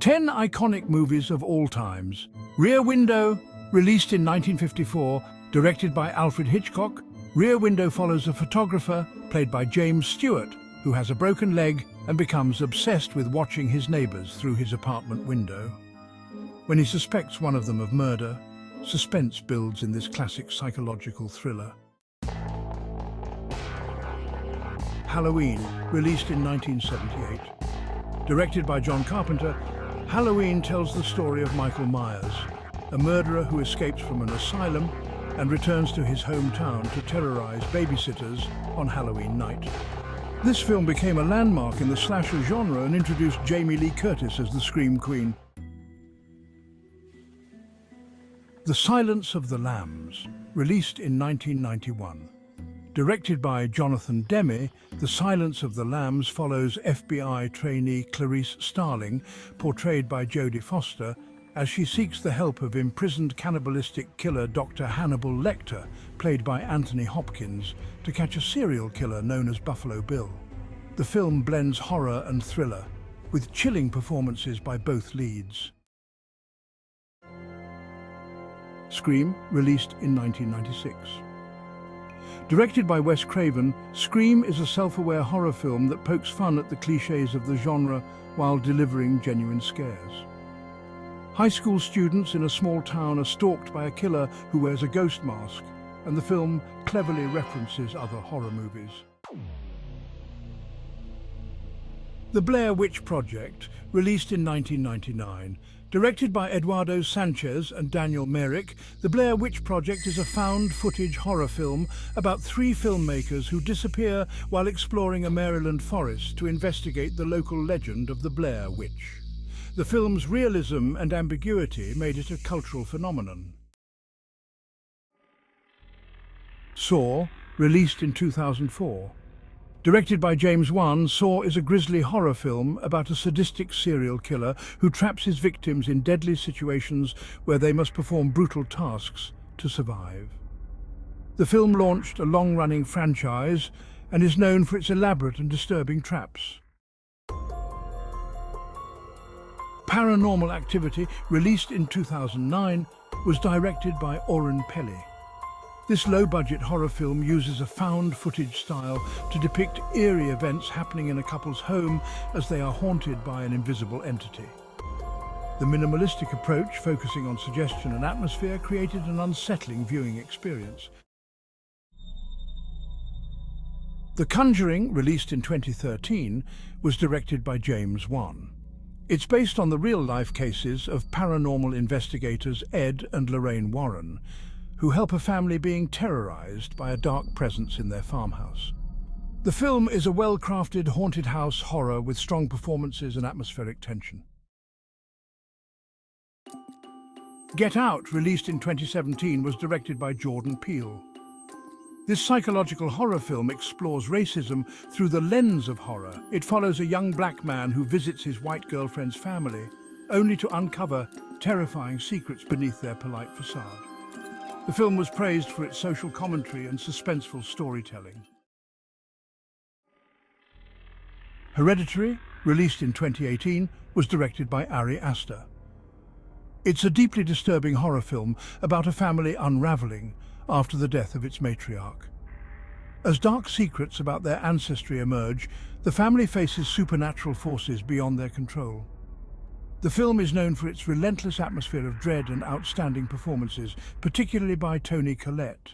10 iconic movies of all times. Rear Window, released in 1954, directed by Alfred Hitchcock. Rear Window follows a photographer, played by James Stewart, who has a broken leg and becomes obsessed with watching his neighbours through his apartment window. When he suspects one of them of murder, suspense builds in this classic psychological thriller. Halloween, released in 1978. Directed by John Carpenter, Halloween tells the story of Michael Myers, a murderer who escapes from an asylum and returns to his hometown to terrorize babysitters on Halloween night. This film became a landmark in the slasher genre and introduced Jamie Lee Curtis as the Scream Queen. The Silence of the Lambs, released in 1991. Directed by Jonathan Demme, The Silence of the Lambs follows FBI trainee Clarice Starling, portrayed by Jodie Foster, as she seeks the help of imprisoned cannibalistic killer Dr. Hannibal Lecter, played by Anthony Hopkins, to catch a serial killer known as Buffalo Bill. The film blends horror and thriller, with chilling performances by both leads. Scream, released in 1996. Directed by Wes Craven, Scream is a self-aware horror film that pokes fun at the cliches of the genre while delivering genuine scares. High school students in a small town are stalked by a killer who wears a ghost mask, and the film cleverly references other horror movies. The Blair Witch Project, released in 1999. Directed by Eduardo Sanchez and Daniel Myrick, The Blair Witch Project is a found-footage horror film about 3 filmmakers who disappear while exploring a Maryland forest to investigate the local legend of the Blair Witch. The film's realism and ambiguity made it a cultural phenomenon. Saw, released in 2004. Directed by James Wan, Saw is a grisly horror film about a sadistic serial killer who traps his victims in deadly situations where they must perform brutal tasks to survive. The film launched a long-running franchise and is known for its elaborate and disturbing traps. Paranormal Activity, released in 2009, was directed by Oren Peli. This low-budget horror film uses a found-footage style to depict eerie events happening in a couple's home as they are haunted by an invisible entity. The minimalistic approach, focusing on suggestion and atmosphere, created an unsettling viewing experience. The Conjuring, released in 2013, was directed by James Wan. It's based on the real-life cases of paranormal investigators Ed and Lorraine Warren, who help a family being terrorized by a dark presence in their farmhouse. The film is a well-crafted haunted house horror with strong performances and atmospheric tension. Get Out, released in 2017, was directed by Jordan Peele. This psychological horror film explores racism through the lens of horror. It follows a young black man who visits his white girlfriend's family, only to uncover terrifying secrets beneath their polite facade. The film was praised for its social commentary and suspenseful storytelling. Hereditary, released in 2018, was directed by Ari Aster. It's a deeply disturbing horror film about a family unraveling after the death of its matriarch. As dark secrets about their ancestry emerge, the family faces supernatural forces beyond their control. The film is known for its relentless atmosphere of dread and outstanding performances, particularly by Toni Collette.